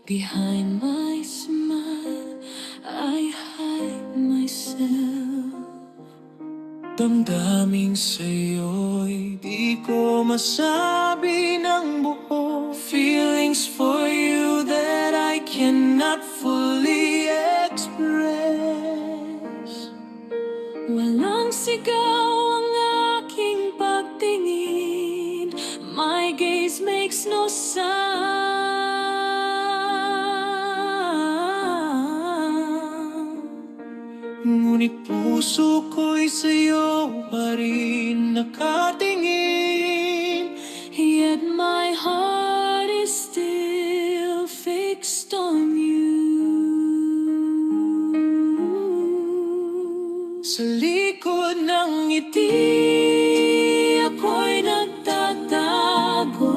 Behind my smile, I hide myself. Damdamin sa'yo'y di ko masabi ng buo. Feelings for you that I cannot fully express. Walang sigaw ang aking pagtingin. My gaze makes no sound. Ngunit puso ko'y sa'yo pa rin nakatingin. Yet my heart is still fixed on you. Sa likod ng Ngiti ako'y nagtatago.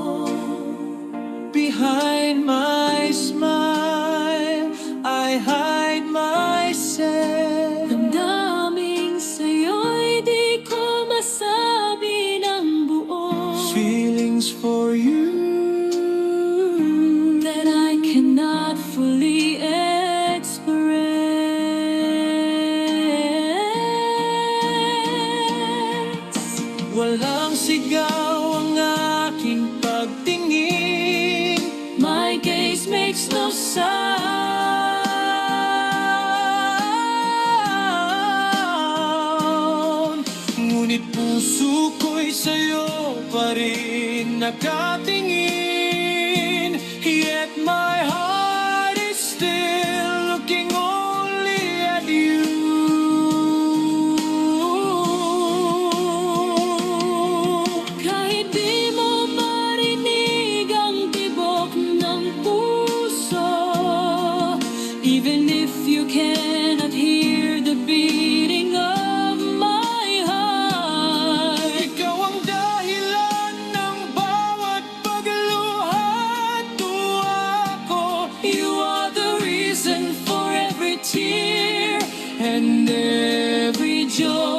behind my smile, I hide myself. Damdaming sa'yo'y di ko masabi ng buo. Feelings for you That I cannot fully express. walang sigaw ang aking pagtingin. My gaze makes no sound. Ngunit puso ko'y sa'yo pa rin nakatingin. Yet my heart is still looking only at you. Kahit di mo marinig ang tibok ng puso, even if you cannot hear the beating of my heart. Ikaw ang dahilan ng bawat pagluha at tuwa ko. You are the reason for every tear And every joy.